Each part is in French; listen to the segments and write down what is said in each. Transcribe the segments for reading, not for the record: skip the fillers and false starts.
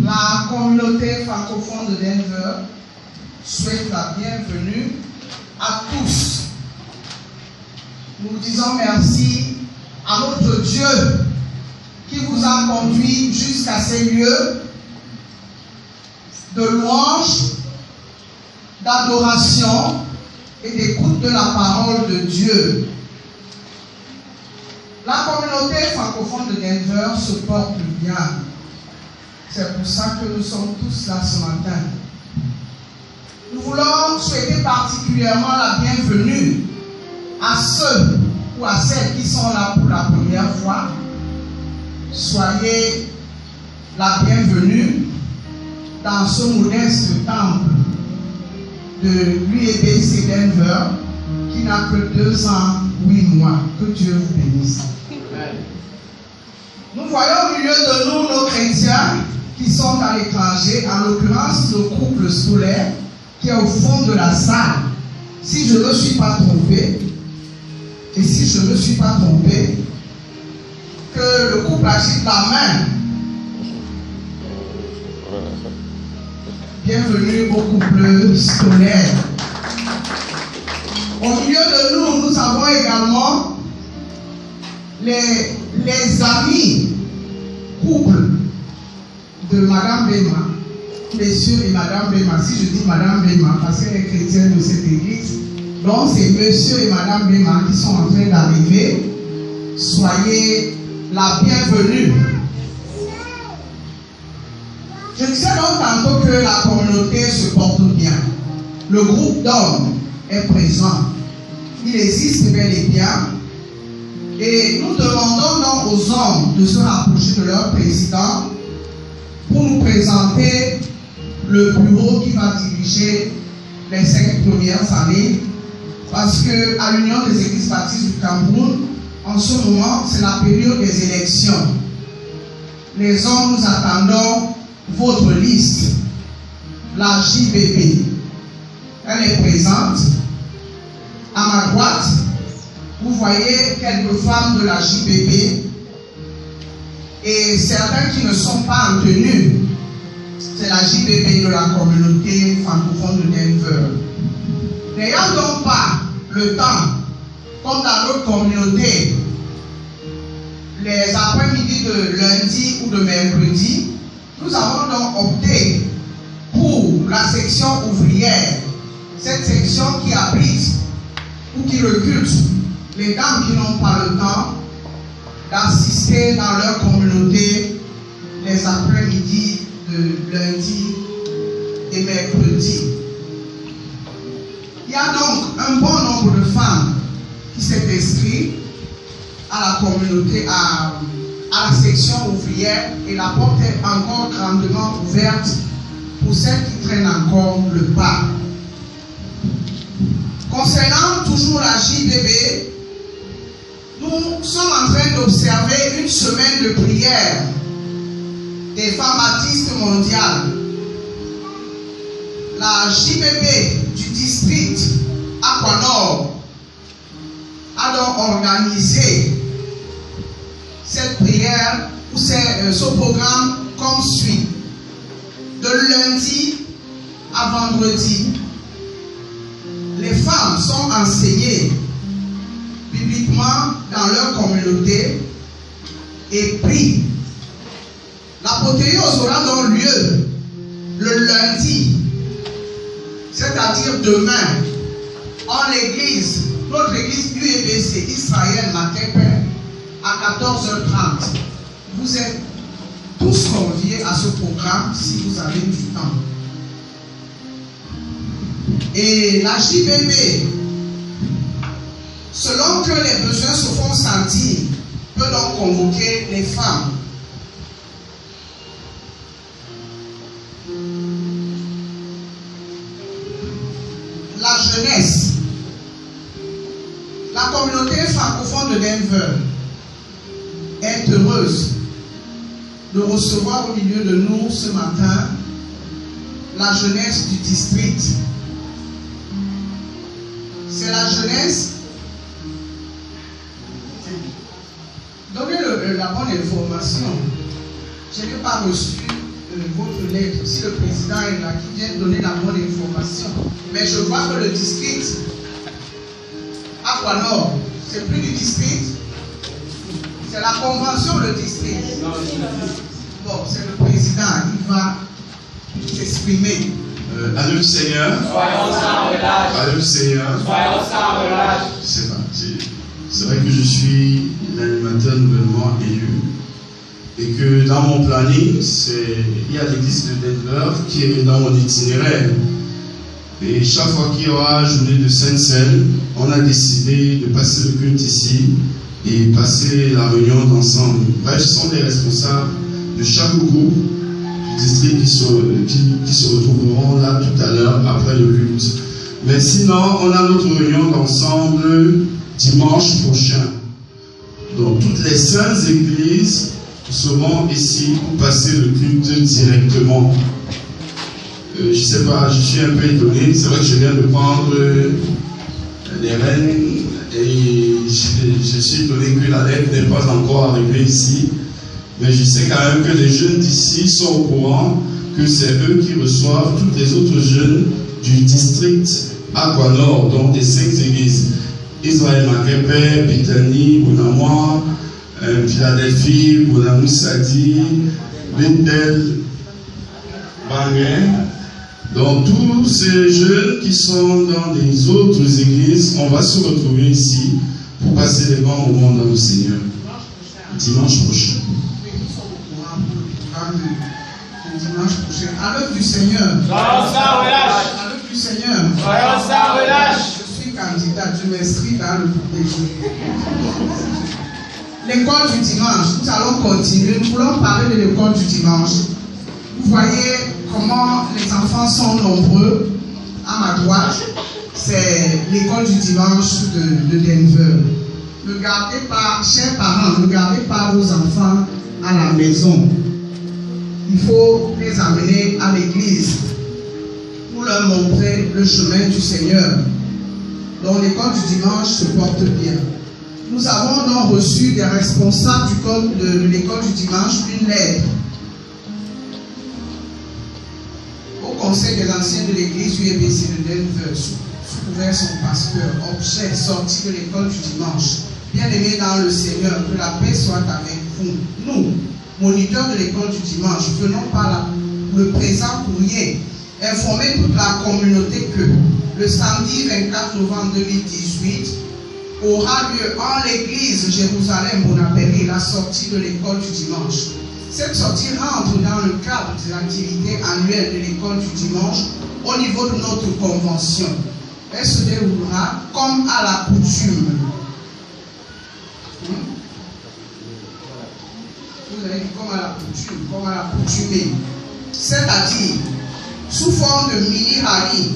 La communauté francophone de Denver souhaite la bienvenue à tous. Nous disons merci à notre Dieu qui vous a conduit jusqu'à ces lieux de louange, d'adoration et d'écoute de la parole de Dieu. La communauté francophone de Denver se porte bien. C'est pour ça que nous sommes tous là ce matin. Nous voulons souhaiter particulièrement la bienvenue à ceux ou à celles qui sont là pour la première fois. Soyez la bienvenue dans ce modeste temple de l'UEBC Denver qui n'a que 2 ans, 8 mois. Que Dieu vous bénisse. Nous voyons au milieu de nous nos chrétiens qui sont à l'étranger, en l'occurrence le couple scolaire qui est au fond de la salle. Si je ne me suis pas trompé, et si je ne me suis pas trompé, que le couple agite la main. Bienvenue au couple scolaire. Au milieu de nous, nous avons également les amis couple de Madame Bema, Monsieur et Madame Bema. Si je dis Madame Bema, parce qu'elle est chrétienne de cette église, donc c'est Monsieur et Madame Bema qui sont en train d'arriver. Soyez la bienvenue. Je disais donc tantôt que la communauté se porte bien. Le groupe d'hommes est présent. Il existe bel et bien. Et nous demandons donc aux hommes de se rapprocher de leur président pour nous présenter le bureau qui va diriger les 5 premières années. Parce qu'à l'Union des Églises Baptistes du Cameroun, en ce moment, c'est la période des élections. Les hommes, nous attendons votre liste, la JBB. Elle est présente. À ma droite, vous voyez quelques femmes de la JBB et certains qui ne sont pas en tenue. C'est la JBB de la communauté francophone de Denver. N'ayant donc pas le temps, comme dans notre communauté, les après-midi de lundi ou de mercredi, nous avons donc opté pour la section ouvrière, cette section qui abrite ou qui recrute les dames qui n'ont pas le temps d'assister dans leur communauté les après-midi de lundi et mercredi. Il y a donc un bon nombre de femmes qui s'est inscrites à la communauté, à la section ouvrière, et la porte est encore grandement ouverte pour celles qui traînent encore le pas. Concernant toujours la JBB, nous sommes en train d'observer une semaine de prière des femmes baptistes mondiales. La JBB du district Aquanor a donc organisé cette prière ou ce programme comme suit. De lundi à vendredi, les femmes sont enseignées bibliquement dans leur communauté et prient. L'apothéose aura donc lieu le lundi, c'est-à-dire demain, en l'église, notre église UEBC Israël Matepe, à 14h30. Vous êtes tous conviés à ce programme si vous avez du temps. Et la JBB, selon que les besoins se font sentir, peut donc convoquer les femmes. La jeunesse. La communauté francophone de Denver est heureuse de recevoir au milieu de nous ce matin la jeunesse du district. C'est la jeunesse. Donnez la bonne information. Je n'ai pas reçu votre lettre, si le président est là, qui vient donner la bonne information. Mais je vois que le district Aquanor, c'est plus du district, c'est la convention, le district. Bon, c'est le président, il va s'exprimer. Allô le Seigneur. Soyons sans relâche. Allô le Seigneur. Soyons sans relâche. C'est parti. C'est vrai que je suis l'animateur nouvellement élu et que dans mon planning, il y a l'église de Denver qui est dans mon itinéraire. Et chaque fois qu'il y aura journée de Sainte-Seine, on a décidé de passer le culte ici et passer la réunion d'ensemble. Bref, ce sont les responsables de chaque groupe du district qui se retrouveront là tout à l'heure après le culte. Mais sinon, on a notre réunion d'ensemble dimanche prochain. Donc, toutes les saintes églises seront ici pour passer le culte directement. Je ne sais pas, je suis un peu étonné. C'est vrai que je viens de prendre les rênes et je suis étonné que la lettre n'est pas encore arrivée ici. Mais je sais quand même que les jeunes d'ici sont au courant que c'est eux qui reçoivent toutes les autres jeunes du district Aquanor, donc des 5 églises. Israël Makepe, Bethany, Bonamois, Philadelphie, Bonamoussadi, Bethel, Bangay. Donc tous ces jeunes qui sont dans les autres églises, on va se retrouver ici pour passer les bons moments dans le Seigneur. Dimanche prochain. Dimanche prochain. À l'œuvre du Seigneur. Soyons sans relâche. À l'œuvre du Seigneur. Soyons sans relâche. Je suis candidat, je m'inscris dans le projet. L'école du dimanche, nous allons continuer. Nous voulons parler de l'école du dimanche. Vous voyez comment les enfants sont nombreux. À ma droite, c'est l'école du dimanche de Denver. Ne gardez pas, chers parents, ne gardez pas vos enfants à la maison. Il faut les amener à l'église pour leur montrer le chemin du Seigneur. Donc l'école du dimanche se porte bien. Nous avons donc reçu des responsables de l'école du dimanche une lettre au conseil des anciens de l'église UEBC de Denver, sous couvert son pasteur, objet sorti de l'école du dimanche. Bien-aimés dans le Seigneur, que la paix soit avec vous. Nous, moniteurs de l'école du dimanche, venons par le présent courrier informer toute la communauté que le samedi 24 novembre 2018 aura lieu en l'église Jérusalem-Bonapéry la sortie de l'école du dimanche. Cette sortie rentre dans le cadre des activités annuelles de l'école du dimanche au niveau de notre convention. Elle se déroulera comme à la coutume. Vous avez dit comme à la coutume, comme à la coutumée. C'est-à-dire, sous forme de mini-rallye.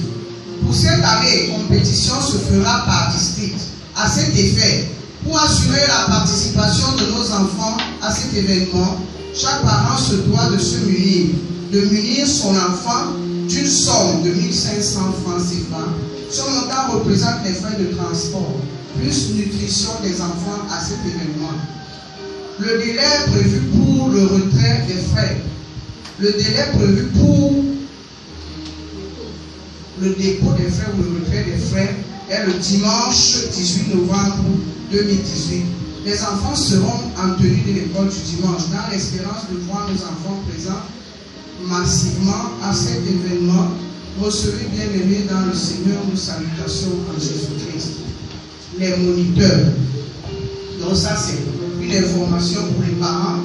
Pour cette année, compétition se fera par district. À cet effet, pour assurer la participation de nos enfants à cet événement, chaque parent se doit de munir son enfant d'une somme de 1500 francs CFA. Ce montant représente les frais de transport, plus nutrition des enfants à cet événement. Le délai prévu pour le retrait des frais, le délai prévu pour le dépôt des frais ou le retrait des frais est le dimanche 18 novembre 2018. Les enfants seront en tenue de l'école du dimanche dans l'espérance de voir nos enfants présents massivement à cet événement. Recevez bien-aimés dans le Seigneur nos salutations en Jésus-Christ. Les moniteurs. Donc ça c'est une information pour les parents.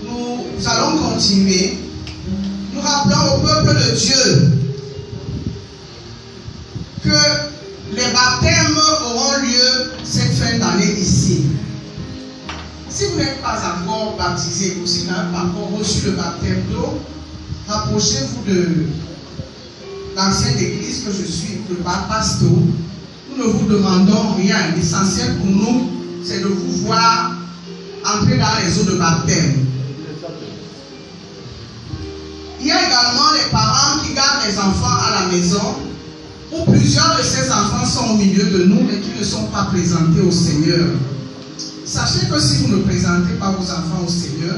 Nous allons continuer. Nous rappelons au peuple de Dieu que les baptêmes auront lieu cette fin d'année ici. Si vous n'êtes pas encore baptisé ou si vous n'avez pas encore reçu le baptême d'eau, rapprochez-vous de l'ancienne église que je suis, le pasteur. Nous ne vous demandons rien. L'essentiel pour nous, c'est de vous voir entrer dans les eaux de baptême. Il y a également les parents qui gardent les enfants à la maison, où plusieurs de ces enfants sont au milieu de nous et qui ne sont pas présentés au Seigneur. Sachez que si vous ne présentez pas vos enfants au Seigneur,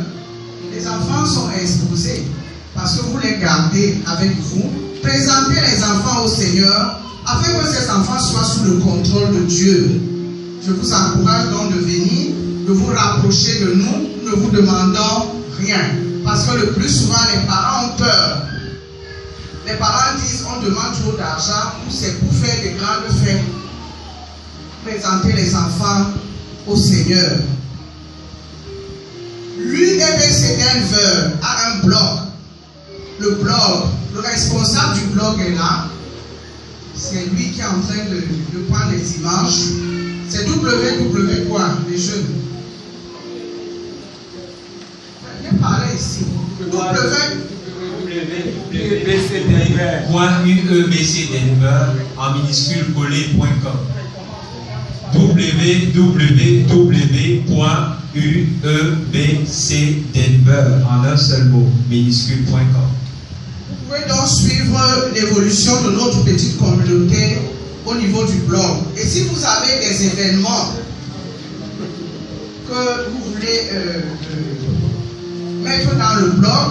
les enfants sont exposés parce que vous les gardez avec vous. Présentez les enfants au Seigneur afin que ces enfants soient sous le contrôle de Dieu. Je vous encourage donc de venir, de vous rapprocher de nous. Nous ne vous demandons rien. Parce que le plus souvent, les parents ont peur. Les parents disent on demande trop d'argent ou c'est pour faire des grandes fêtes. Présentez les enfants au Seigneur. L'UEBC Denver a un blog. Le responsable du blog est là. C'est lui qui est en train de prendre les images. C'est www quoi, les jeunes? Viens parler ici. www.uebcdenver en minuscule collé.com. www.uebcdenver en un seul mot minuscule.com. Vous pouvez donc suivre l'évolution de notre petite communauté au niveau du blog. Et si vous avez des événements que vous voulez mettre dans le blog,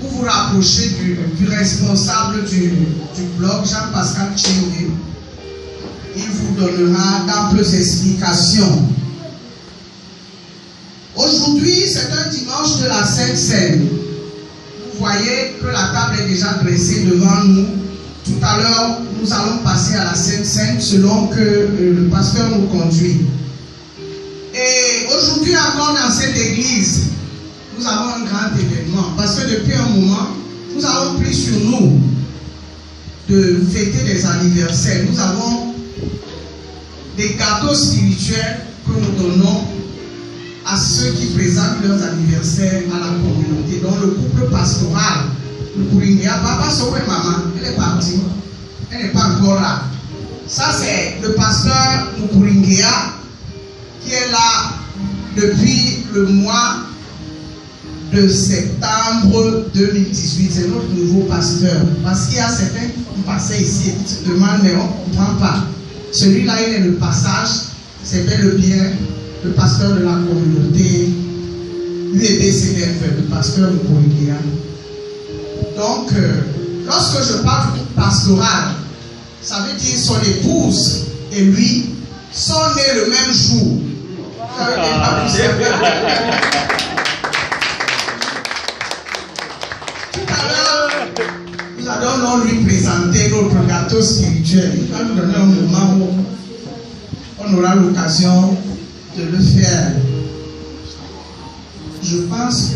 vous vous rapprochez du responsable du blog, Jean-Pascal Chioué. Il vous donnera d'amples explications. Aujourd'hui, c'est un dimanche de la Sainte Seine. Vous voyez que la table est déjà dressée devant nous. Tout à l'heure, nous allons passer à la Sainte Seine selon que le pasteur nous conduit. Et aujourd'hui encore dans cette église, nous avons un grand événement. Parce que depuis un moment, nous avons pris sur nous de fêter des anniversaires. Nous avons des gâteaux spirituels que nous donnons à ceux qui présentent leurs anniversaires à la communauté. Donc le couple pastoral, le Kouringia, papa Sowe maman, elle est partie. Elle n'est pas encore là. Ça c'est le pasteur Mukouringia qui est là depuis le mois de septembre 2018. C'est notre nouveau pasteur. Parce qu'il y a certains qui passaient ici et qui se demandent, mais on ne comprend pas. Celui-là, il est le passage, c'est bel et bien le pasteur de la communauté UEBC Denver, le pasteur Mukouringia. Donc, lorsque je parle de pastoral, ça veut dire son épouse et lui sont nés le même jour. Vous avez déjà vu ça? Tout à l'heure, nous allons lui présenter notre gâteau spirituel. Il va nous donner un moment où on aura l'occasion de le faire. Je pense